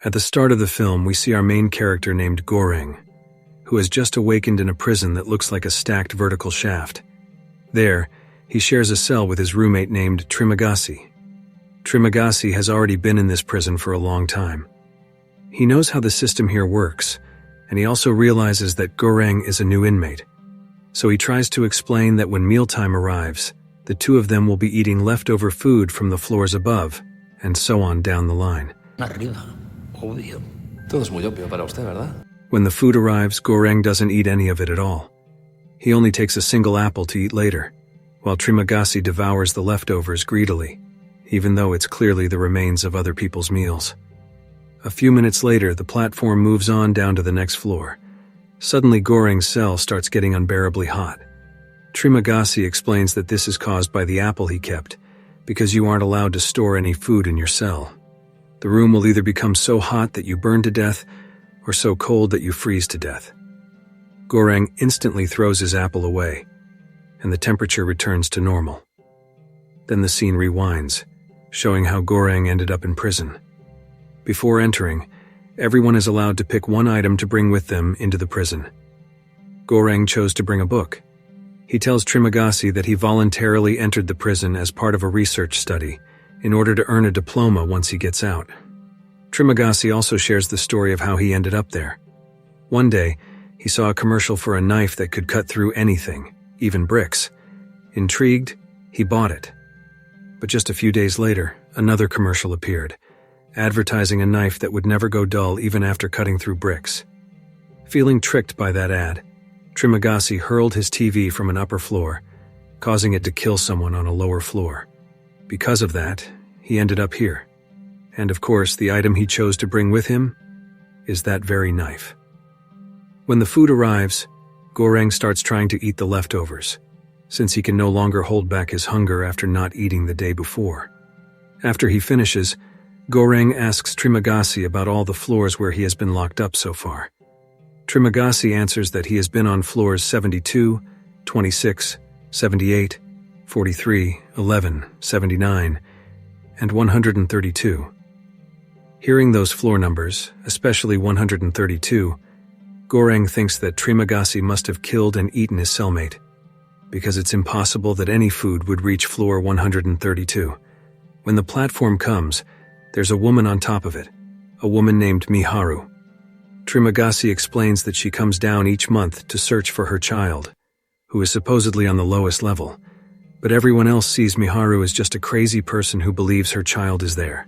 At the start of the film, we see our main character named Goreng, who has just awakened in a prison that looks like a stacked vertical shaft. There, he shares a cell with his roommate named Trimagasi. Trimagasi has already been in this prison for a long time. He knows how the system here works, and he also realizes that Goreng is a new inmate. So he tries to explain that when mealtime arrives, the two of them will be eating leftover food from the floors above, and so on down the line. Arriba, obvio. Todo es muy obvio para usted, ¿verdad? When the food arrives, Goreng doesn't eat any of it at all. He only takes a single apple to eat later, while Trimagasi devours the leftovers greedily, even though it's clearly the remains of other people's meals. A few minutes later, the platform moves on down to the next floor. Suddenly, Goreng's cell starts getting unbearably hot. Trimagasi explains that this is caused by the apple he kept, because you aren't allowed to store any food in your cell. The room will either become so hot that you burn to death, or so cold that you freeze to death. Goreng instantly throws his apple away, and the temperature returns to normal. Then the scene rewinds, showing how Goreng ended up in prison. Before entering, everyone is allowed to pick one item to bring with them into the prison. Goreng chose to bring a book. He tells Trimagasi that he voluntarily entered the prison as part of a research study, in order to earn a diploma once he gets out. Trimagasi also shares the story of how he ended up there. One day, he saw a commercial for a knife that could cut through anything, even bricks. Intrigued, he bought it. But just a few days later, another commercial appeared, advertising a knife that would never go dull even after cutting through bricks. Feeling tricked by that ad, Trimagasi hurled his TV from an upper floor, causing it to kill someone on a lower floor. Because of that, he ended up here. And of course, the item he chose to bring with him is that very knife. When the food arrives, Goreng starts trying to eat the leftovers, since he can no longer hold back his hunger after not eating the day before. After he finishes, Goreng asks Trimagasi about all the floors where he has been locked up so far. Trimagasi answers that he has been on floors 72, 26, 78, 43, 11, 79, and 132. Hearing those floor numbers, especially 132, Goreng thinks that Trimagasi must have killed and eaten his cellmate, because it's impossible that any food would reach floor 132. When the platform comes, there's a woman on top of it, a woman named Miharu. Trimagasi explains that she comes down each month to search for her child, who is supposedly on the lowest level, but everyone else sees Miharu as just a crazy person who believes her child is there.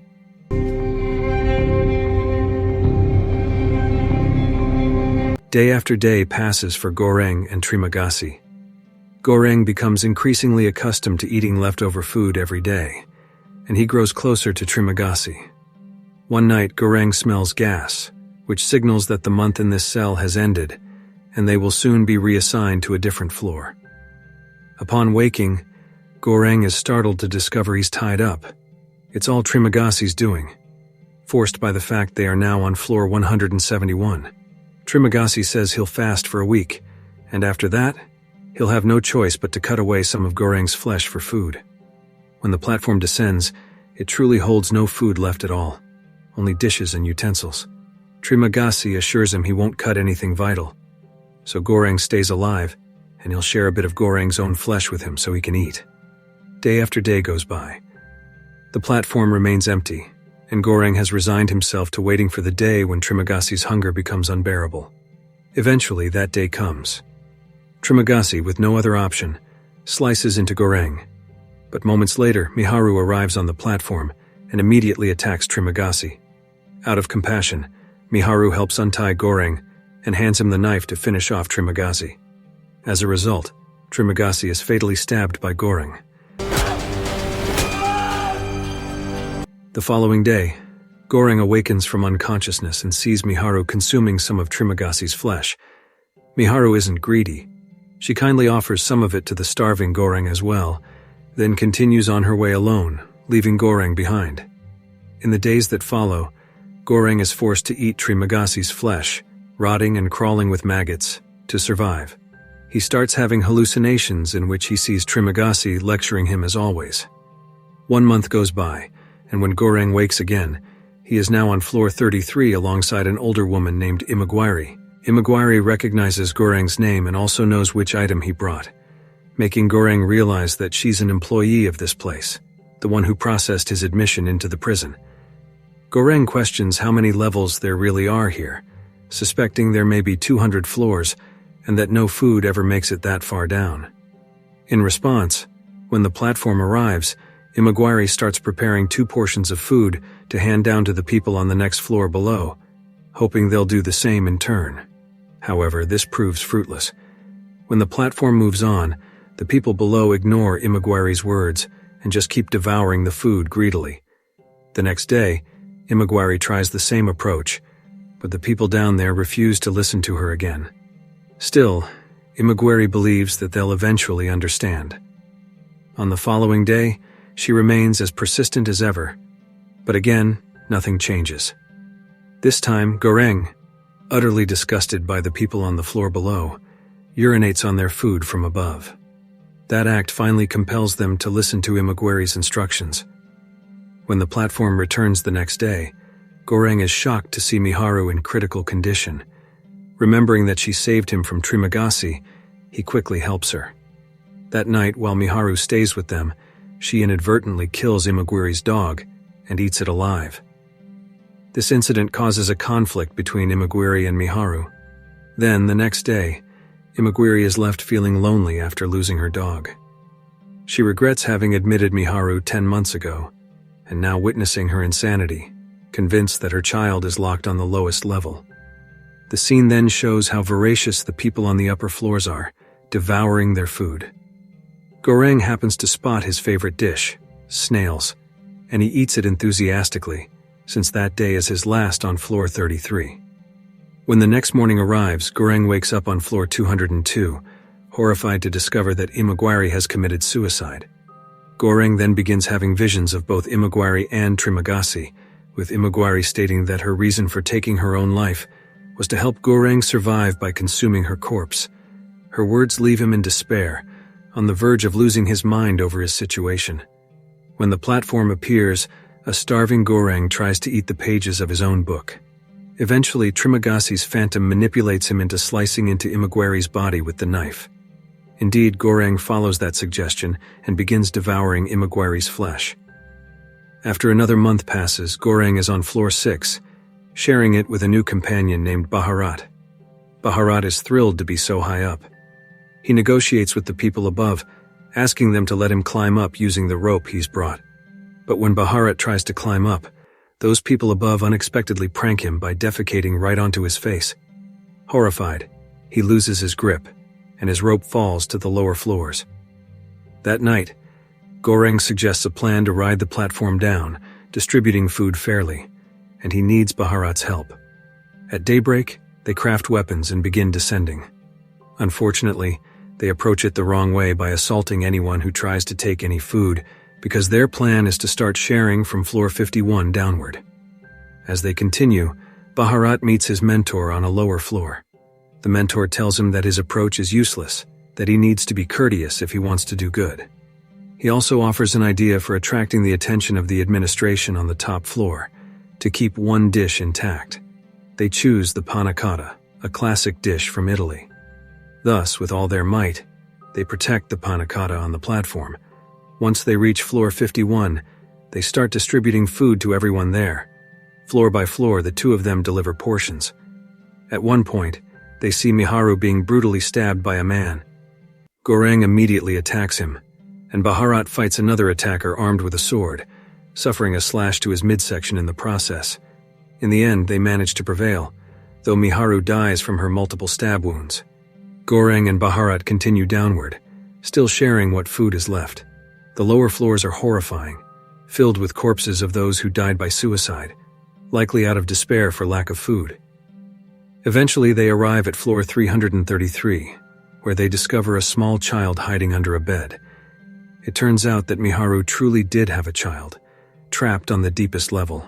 Day after day passes for Goreng and Trimagasi. Goreng becomes increasingly accustomed to eating leftover food every day, and he grows closer to Trimagasi. One night, Goreng smells gas, which signals that the month in this cell has ended, and they will soon be reassigned to a different floor. Upon waking, Goreng is startled to discover he's tied up. It's all Trimagasi's doing, forced by the fact they are now on floor 171. Trimagasi says he'll fast for a week, and after that, he'll have no choice but to cut away some of Goreng's flesh for food. When the platform descends, it truly holds no food left at all, only dishes and utensils. Trimagasi assures him he won't cut anything vital, so Goreng stays alive, and he'll share a bit of Goreng's own flesh with him so he can eat. Day after day goes by. The platform remains empty, and Goreng has resigned himself to waiting for the day when Trimagasi's hunger becomes unbearable. Eventually, that day comes. Trimagasi, with no other option, slices into Goreng. But moments later, Miharu arrives on the platform and immediately attacks Trimagasi. Out of compassion, Miharu helps untie Goreng and hands him the knife to finish off Trimagasi. As a result, Trimagasi is fatally stabbed by Goreng. The following day, Goreng awakens from unconsciousness and sees Miharu consuming some of Trimagasi's flesh. Miharu isn't greedy. She kindly offers some of it to the starving Goreng as well, then continues on her way alone, leaving Goreng behind. In the days that follow, Goreng is forced to eat Trimagasi's flesh, rotting and crawling with maggots, to survive. He starts having hallucinations in which he sees Trimagasi lecturing him as always. 1 month goes by, and when Goreng wakes again, He is now on floor 33 alongside an older woman named Imoguiri. Imoguiri recognizes Goreng's name and also knows which item he brought, making Goreng realize that she's an employee of this place, the one who processed his admission into the prison. Goreng questions how many levels there really are here, suspecting there may be 200 floors and that no food ever makes it that far down. In response, when the platform arrives, Imoguiri starts preparing 2 portions of food to hand down to the people on the next floor below, hoping they'll do the same in turn. However, this proves fruitless. When the platform moves on, the people below ignore Imoguiri's words and just keep devouring the food greedily. The next day, Imoguiri tries the same approach, but the people down there refuse to listen to her again. Still, Imoguiri believes that they'll eventually understand. On the following day, she remains as persistent as ever, but again, nothing changes. This time, Goreng, utterly disgusted by the people on the floor below, urinates on their food from above. That act finally compels them to listen to Imoguiri's instructions. When the platform returns the next day, Goreng is shocked to see Miharu in critical condition. Remembering that she saved him from Trimagasi, he quickly helps her. That night, while Miharu stays with them, she inadvertently kills Imoguiri's dog and eats it alive. This incident causes a conflict between Imoguiri and Miharu. Then, the next day, Imoguiri is left feeling lonely after losing her dog. She regrets having admitted Miharu 10 months ago, and now witnessing her insanity, convinced that her child is locked on the lowest level. The scene then shows how voracious the people on the upper floors are, devouring their food. Goreng happens to spot his favorite dish, snails, and he eats it enthusiastically, since that day is his last on floor 33. When the next morning arrives, Goreng wakes up on floor 202, horrified to discover that Imoguiri has committed suicide. Goreng then begins having visions of both Imoguiri and Trimagasi, with Imoguiri stating that her reason for taking her own life was to help Goreng survive by consuming her corpse. Her words leave him in despair, on the verge of losing his mind over his situation. When the platform appears, a starving Goreng tries to eat the pages of his own book. Eventually, Trimagasi's phantom manipulates him into slicing into Imoguiri's body with the knife. Indeed, Goreng follows that suggestion and begins devouring Imoguiri's flesh. After another month passes, Goreng is on floor 6, sharing it with a new companion named Baharat. Baharat is thrilled to be so high up. He negotiates with the people above, asking them to let him climb up using the rope he's brought. But when Baharat tries to climb up, those people above unexpectedly prank him by defecating right onto his face. Horrified, he loses his grip, and his rope falls to the lower floors. That night, Goreng suggests a plan to ride the platform down, distributing food fairly, and he needs Baharat's help. At daybreak, they craft weapons and begin descending. Unfortunately, they approach it the wrong way by assaulting anyone who tries to take any food, because their plan is to start sharing from floor 51 downward. As they continue, Baharat meets his mentor on a lower floor. The mentor tells him that his approach is useless, that he needs to be courteous if he wants to do good. He also offers an idea for attracting the attention of the administration on the top floor, to keep one dish intact. They choose the panna cotta, a classic dish from Italy. Thus, with all their might, they protect the panna cotta on the platform. Once they reach floor 51, they start distributing food to everyone there. Floor by floor, the two of them deliver portions. At one point, they see Miharu being brutally stabbed by a man. Goreng immediately attacks him, and Baharat fights another attacker armed with a sword, suffering a slash to his midsection in the process. In the end, they manage to prevail, though Miharu dies from her multiple stab wounds. Goreng and Baharat continue downward, still sharing what food is left. The lower floors are horrifying, filled with corpses of those who died by suicide, likely out of despair for lack of food. Eventually, they arrive at floor 333, where they discover a small child hiding under a bed. It turns out that Miharu truly did have a child, trapped on the deepest level.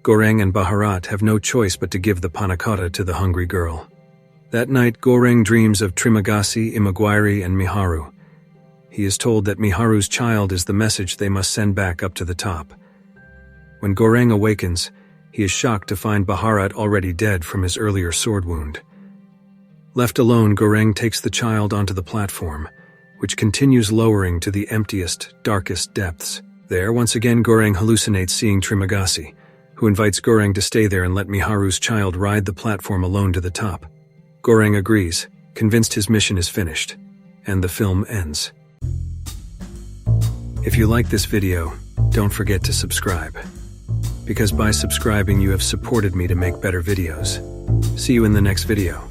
Goreng and Baharat have no choice but to give the panna cotta to the hungry girl. That night, Goreng dreams of Trimagasi, Imoguiri, and Miharu. He is told that Miharu's child is the message they must send back up to the top. When Goreng awakens, he is shocked to find Baharat already dead from his earlier sword wound. Left alone, Goreng takes the child onto the platform, which continues lowering to the emptiest, darkest depths. There, once again, Goreng hallucinates seeing Trimagasi, who invites Goreng to stay there and let Miharu's child ride the platform alone to the top. Goreng agrees, convinced his mission is finished, and the film ends. If you like this video, don't forget to subscribe, because by subscribing you have supported me to make better videos. See you in the next video.